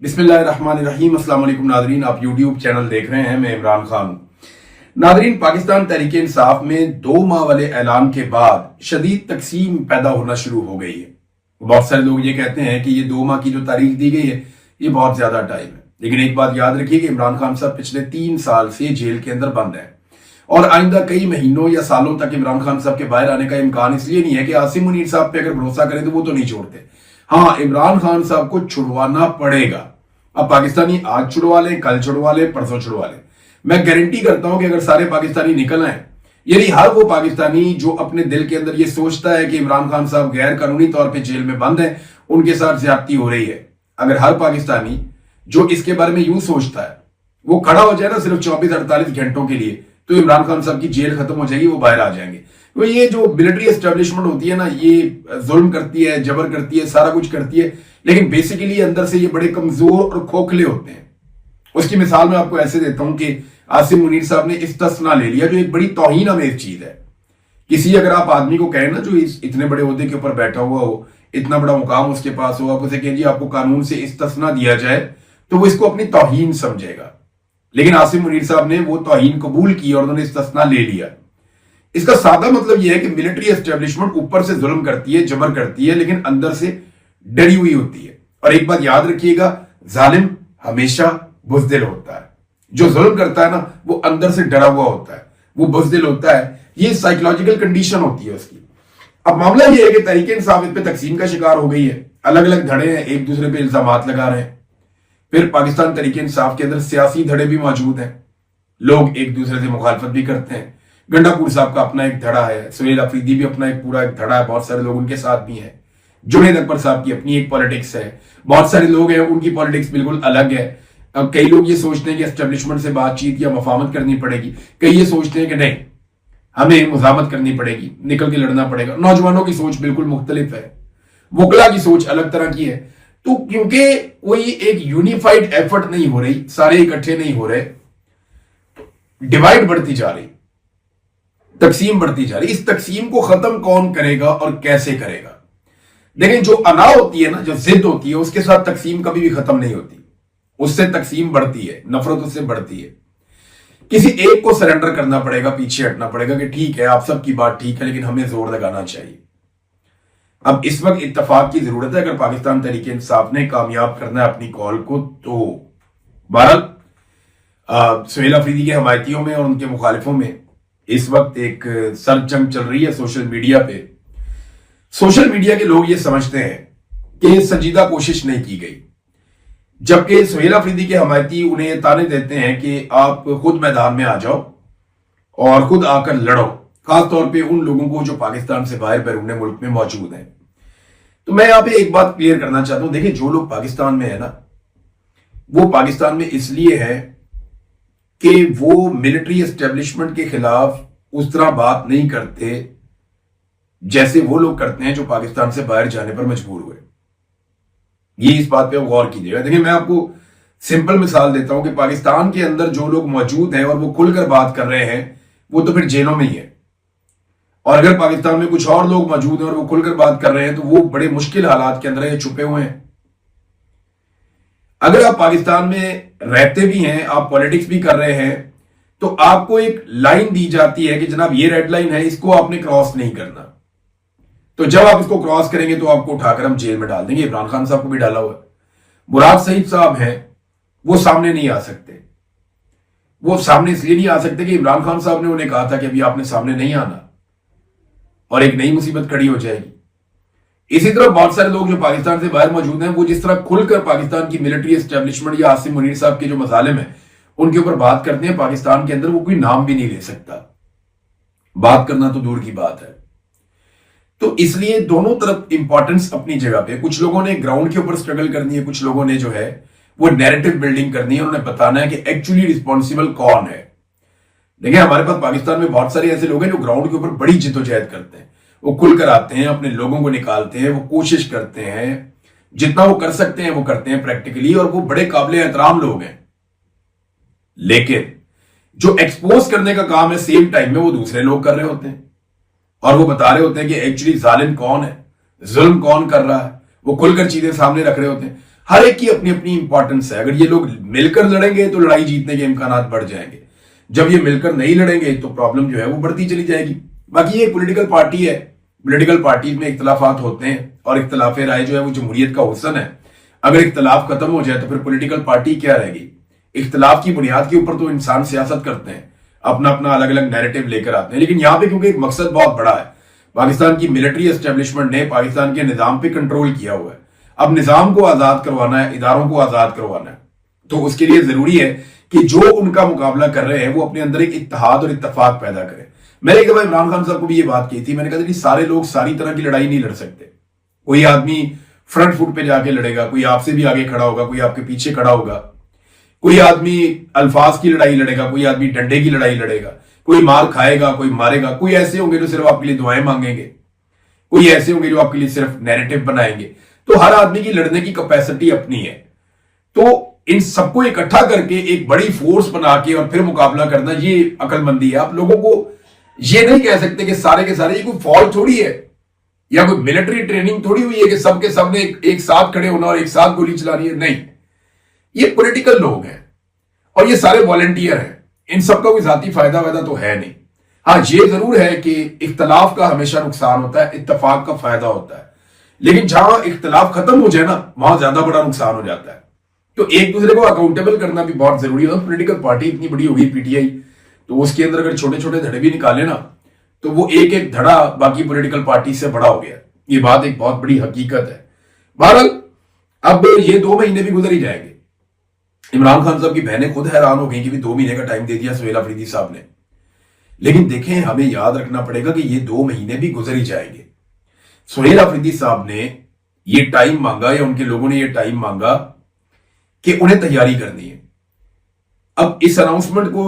बिस्मिल्लाहिर्रहमानिर्रहीम। अस्सलाम वालेकुम नादरीन, आप यूट्यूब चैनल देख रहे हैं। मैं इमरान खान हूं। नादरीन, पाकिस्तान तहरीक इंसाफ में 2 माह वाले ऐलान के बाद शदीद तकसीम पैदा होना शुरू हो गई है। बहुत सारे लोग ये कहते हैं कि ये 2 माह की जो तारीख दी गई है ये बहुत ज्यादा टाइम है, लेकिन एक बात याद रखिए कि इमरान खान साहब पिछले 3 साल से जेल के अंदर बंद है और आइंदा कई महीनों या सालों तक इमरान खान साहब के बाहर आने का इम्कान इसलिए नहीं है कि आसिम मुनीर साहब पे अगर भरोसा करें तो वो तो नहीं छोड़ते। हाँ, इमरान खान साहब को छुड़वाना पड़ेगा। अब पाकिस्तानी आज छुड़वा लें, कल छुड़वा लें, परसों छुड़वा लें, मैं गारंटी करता हूं कि अगर सारे पाकिस्तानी निकल आए, यानी हर वो पाकिस्तानी जो अपने दिल के अंदर ये सोचता है कि इमरान खान साहब गैर कानूनी तौर पे जेल में बंद है, उनके साथ ज्यादती हो रही है, अगर हर पाकिस्तानी जो इसके बारे में यूं सोचता है वो खड़ा हो जाए ना सिर्फ 24-48 घंटों के लिए, तो इमरान खान साहब की जेल खत्म हो जाएगी, वो बाहर आ जाएंगे। तो ये जो मिलिट्री एस्टेब्लिशमेंट होती है ना, ये जुल्म करती है, जबर करती है, सारा कुछ करती है, लेकिन बेसिकली अंदर से ये बड़े कमजोर और खोखले होते हैं। उसकी मिसाल मैं आपको ऐसे देता हूं कि आसिम मुनीर साहब ने इस्तिस्ना ले लिया, जो एक बड़ी तौहीन आमेज चीज है। किसी अगर आप आदमी को कहें ना जो इतने बड़े ओहदे के ऊपर बैठा हुआ हो, इतना बड़ा मुकाम उसके पास हो, आप उसे कहें जी आपको कानून से इस्तिस्ना दिया जाए, तो वो इसको अपनी तौहीन समझेगा। लेकिन आसिम मुनीर साहब ने वो तौहीन कबूल की और उन्होंने इस्तिस्ना ले लिया। इसका सादा मतलब यह है कि मिलिट्री एस्टेब्लिशमेंट ऊपर से जुल्म करती है, जबर करती है, लेकिन अंदर से डरी हुई होती है। और एक बात याद रखिएगा, जालिम हमेशा बुज़दिल होता है। जो जुल्म करता है ना, वो अंदर से डरा हुआ होता है, वो बुज़दिल होता है। ये साइकोलॉजिकल कंडीशन होती है उसकी। अब मामला ये है कि तहरीक इंसाफ इस पे तकसीम का शिकार हो गई है, अलग अलग धड़े हैं, एक दूसरे पे इल्जामात लगा रहे हैं। फिर पाकिस्तान तहरीक इंसाफ के अंदर सियासी धड़े भी मौजूद हैं, लोग एक दूसरे से मुखालफत भी करते हैं। गंडापुर साहब का अपना एक धड़ा है, सुहेल अफरीदी भी अपना एक पूरा एक धड़ा है, बहुत सारे लोग उनके साथ भी हैं। जुनेद अकबर साहब की अपनी एक पॉलिटिक्स है, बहुत सारे लोग हैं उनकी पॉलिटिक्स बिल्कुल अलग है। अब कई लोग ये सोचते हैं कि एस्टेब्लिशमेंट से बातचीत या मफामत करनी पड़ेगी, कई ये सोचते हैं कि नहीं हमें मुजामत करनी पड़ेगी, निकल के लड़ना पड़ेगा। नौजवानों की सोच बिल्कुल मुख्तलिफ है, वकला की सोच अलग तरह की है। तो क्योंकि कोई एक यूनिफाइड एफर्ट नहीं हो रही, सारे इकट्ठे नहीं हो रहे, डिवाइड बढ़ती जा रही, तकसीम बढ़ती जा रही। इस तकसीम को खत्म कौन करेगा और कैसे करेगा? लेकिन जो अना होती है ना, जो जिद होती है, उसके साथ तकसीम कभी भी खत्म नहीं होती, उससे तकसीम बढ़ती है, नफरत उससे बढ़ती है। किसी एक को सरेंडर करना पड़ेगा, पीछे हटना पड़ेगा कि ठीक है आप सबकी बात ठीक है, लेकिन हमें जोर लगाना चाहिए। अब इस वक्त इत्तेफाक की जरूरत है। अगर पाकिस्तान तहरीक इंसाफ ने कामयाब करना है अपनी कॉल को, तो बहरहाल सुहेल अफरीदी के हमायतियों में और उनके मुखालिफों में इस वक्त एक सर्द जंग चल रही है सोशल मीडिया पे। सोशल मीडिया के लोग ये समझते हैं कि संजीदा कोशिश नहीं की गई, जबकि सुहेल अफरीदी के हमायती उन्हें ये ताने देते हैं कि आप खुद मैदान में आ जाओ और खुद आकर लड़ो, खासतौर पे उन लोगों को जो पाकिस्तान से बाहर बैरून मुल्क में मौजूद हैं। तो मैं यहां पे एक बात क्लियर करना चाहता हूं, देखिए जो लोग पाकिस्तान में है ना, वो पाकिस्तान में इसलिए है कि वो मिलिट्री एस्टेब्लिशमेंट के खिलाफ उस तरह बात नहीं करते जैसे वो लोग करते हैं जो पाकिस्तान से बाहर जाने पर मजबूर हुए। ये इस बात पे गौर कीजिएगा। देखिए मैं आपको सिंपल मिसाल देता हूं कि पाकिस्तान के अंदर जो लोग मौजूद हैं और वो खुलकर बात कर रहे हैं, वो तो फिर जेलों में ही है। और अगर पाकिस्तान में कुछ और लोग मौजूद हैं और वो खुलकर बात कर रहे हैं, तो वो बड़े मुश्किल हालात के अंदर छुपे हुए हैं। अगर आप पाकिस्तान में रहते भी हैं, आप पॉलिटिक्स भी कर रहे हैं, तो आपको एक लाइन दी जाती है कि जनाब ये रेड लाइन है, इसको आपने क्रॉस नहीं करना। तो जब आप इसको क्रॉस करेंगे तो आपको उठाकर हम जेल में डाल देंगे। इमरान खान साहब को भी डाला हुआ है। मुराद सईद साहब हैं, वो सामने नहीं आ सकते। वो सामने इसलिए नहीं आ सकते कि इमरान खान साहब ने उन्हें कहा था कि अभी आपने सामने नहीं आना, और एक नई मुसीबत खड़ी हो जाएगी। इसी तरह बहुत सारे लोग जो पाकिस्तान से बाहर मौजूद हैं, वो जिस तरह खुलकर पाकिस्तान की मिलिट्री एस्टेब्लिशमेंट या आसिम मुनीर साहब के जो मसालिम है उनके ऊपर बात करते हैं, पाकिस्तान के अंदर वो कोई नाम भी नहीं ले सकता, बात करना तो दूर की बात है। तो इसलिए दोनों तरफ इंपॉर्टेंस अपनी जगह पे। कुछ लोगों ने ग्राउंड के ऊपर स्ट्रगल करनी है, कुछ लोगों ने जो है वो नैरेटिव बिल्डिंग करनी है, उन्हें बताना है कि एक्चुअली रिस्पॉन्सिबल कौन है। देखिए हमारे पास पाकिस्तान में बहुत सारे ऐसे लोग हैं जो ग्राउंड के ऊपर बड़ी जिद्दोजहद करते हैं, वो खुलकर आते हैं, अपने लोगों को निकालते हैं, वो कोशिश करते हैं, जितना वो कर सकते हैं वो करते हैं प्रैक्टिकली, और वो बड़े काबिल एहतराम लोग हैं। लेकिन जो एक्सपोज करने का काम है सेम टाइम में वो दूसरे लोग कर रहे होते हैं, और वो बता रहे होते हैं कि एक्चुअली जालिम कौन है, जुल्म कौन कर रहा है, वो खुलकर चीजें सामने रख रहे होते हैं। हर एक की अपनी अपनी इंपॉर्टेंस है। अगर ये लोग मिलकर लड़ेंगे तो लड़ाई जीतने के इम्कानात बढ़ जाएंगे, जब ये मिलकर नहीं लड़ेंगे तो प्रॉब्लम जो है वो बढ़ती चली जाएगी। बाकी ये पॉलिटिकल पार्टी है, पॉलिटिकल पार्टीज में इख्तलाफात होते हैं और इख्तलाफ राय जो है वो जमहूरियत का हुस्न है। अगर इख्तलाफ खत्म हो जाए तो फिर पॉलिटिकल पार्टी क्या रहेगी? इख्तलाफ की बुनियाद के ऊपर तो इंसान सियासत करते हैं, अपना अपना अलग अलग नैरेटिव लेकर आते हैं, लेकिन यहां पे क्योंकि एक मकसद बहुत बड़ा है, पाकिस्तान की मिलिट्री एस्टेब्लिशमेंट ने पाकिस्तान के निजाम पे कंट्रोल किया हुआ है। अब निजाम को आजाद करवाना है, इदारों को आजाद करवाना है, तो उसके लिए जरूरी है कि जो उनका मुकाबला कर रहे हैं वो अपने अंदर एक इत्तेहाद और इत्तेफाक पैदा करें। मैंने एक दफा इमरान खान साहब को भी ये बात की थी, मैंने कहा था सारे लोग सारी तरह की लड़ाई नहीं लड़ सकते। कोई आदमी फ्रंट फुट पे जाके लड़ेगा, कोई आपसे भी आगे खड़ा होगा, कोई आपके पीछे खड़ा होगा, कोई आदमी अल्फाज की लड़ाई लड़ेगा, कोई आदमी डंडे की लड़ाई लड़ेगा, कोई मार खाएगा, कोई मारेगा, कोई ऐसे होंगे जो सिर्फ आपके लिए दुआएं मांगेंगे, कोई ऐसे होंगे जो आपके लिए सिर्फ नैरेटिव बनाएंगे। तो हर आदमी की लड़ने की कैपेसिटी अपनी है। तो इन सबको इकट्ठा करके एक बड़ी फोर्स बना के और फिर मुकाबला करना, ये अकलमंदी है। आप लोगों को ये नहीं कह सकते कि सारे के सारे, ये कोई फॉल्ट थोड़ी है या कोई मिलिट्री ट्रेनिंग थोड़ी हुई है कि सबके सबने एक साथ खड़े होना और एक साथ गोली चलानी है। नहीं, ये पॉलिटिकल लोग हैं और ये सारे वॉलंटियर हैं, इन सबका कोई जाती फायदा वायदा तो है नहीं। हाँ, ये जरूर है कि इख्तलाफ का हमेशा नुकसान होता है, इत्तेफाक का फायदा होता है, लेकिन जहां इख्तलाफ खत्म हो जाए ना, वहां ज्यादा बड़ा नुकसान हो जाता है। तो एक दूसरे को अकाउंटेबल करना भी बहुत जरूरी है। पॉलिटिकल पार्टी इतनी बड़ी होगी पीटीआई, तो उसके अंदर अगर छोटे छोटे धड़े भी निकाले ना, तो वो एक एक धड़ा बाकी पॉलिटिकल पार्टी से बड़ा हो गया। ये बात एक बहुत बड़ी हकीकत है। बहरहाल अब ये 2 महीने भी गुजर ही जाएंगे। इमरान खान साहब की बहनें खुद हैरान हो गई कि 2 महीने का टाइम दे दिया सुहेल अफरीदी साहब ने, लेकिन देखें, हमें याद रखना पड़ेगा कि ये 2 महीने भी गुजर ही जाएंगे। सुहेल अफरीदी साहब ने ये टाइम मांगा या उनके लोगों ने ये टाइम मांगा कि उन्हें तैयारी करनी है। अब इस अनाउंसमेंट को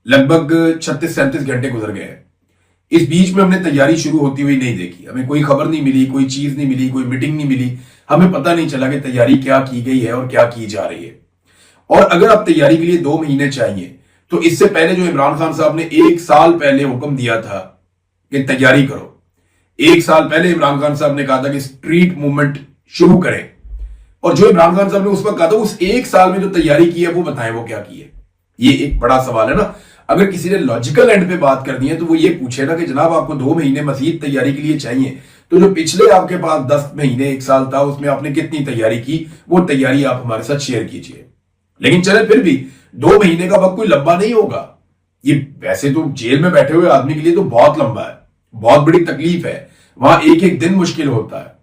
लगभग 36-37 घंटे गुजर गए हैं। इस बीच में हमने तैयारी शुरू होती हुई नहीं देखी, हमें कोई खबर नहीं मिली, कोई चीज नहीं मिली, कोई मीटिंग नहीं मिली, हमें पता नहीं चला कि तैयारी क्या की गई है और क्या की जा रही है। और अगर आप तैयारी के लिए 2 महीने चाहिए, तो इससे पहले जो इमरान खान साहब ने 1 साल पहले हुक्म दिया था कि तैयारी करो, 1 साल पहले इमरान खान साहब ने कहा था कि स्ट्रीट मूवमेंट शुरू करें, और जो इमरान खान साहब ने उस वक्त कहा था, उस 1 साल में जो तैयारी की है वो बताएं वो क्या की है। ये एक बड़ा सवाल है ना। अगर किसी ने लॉजिकल एंड पे बात करनी है तो वो ये पूछे ना कि जनाब आपको 2 महीने मजीद तैयारी के लिए चाहिए, तो जो पिछले आपके पास 10 महीने 1 साल था उसमें आपने कितनी तैयारी की, वो तैयारी आप हमारे साथ शेयर कीजिए। लेकिन चले, फिर भी 2 महीने का वक्त कोई लंबा नहीं होगा। ये वैसे तो जेल में बैठे हुए आदमी के लिए तो बहुत लंबा है, बहुत बड़ी तकलीफ है, वहां एक एक दिन मुश्किल होता है,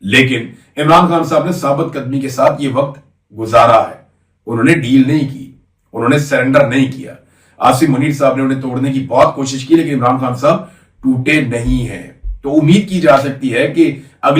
लेकिन इमरान खान साहब ने साबित कदमी के साथ ये वक्त गुजारा है। उन्होंने डील नहीं की, उन्होंने सरेंडर नहीं किया। आसिम मुनीर साहब ने उन्हें तोड़ने की बहुत कोशिश की, लेकिन इमरान खान साहब टूटे नहीं हैं। तो उम्मीद की जा सकती है कि अगली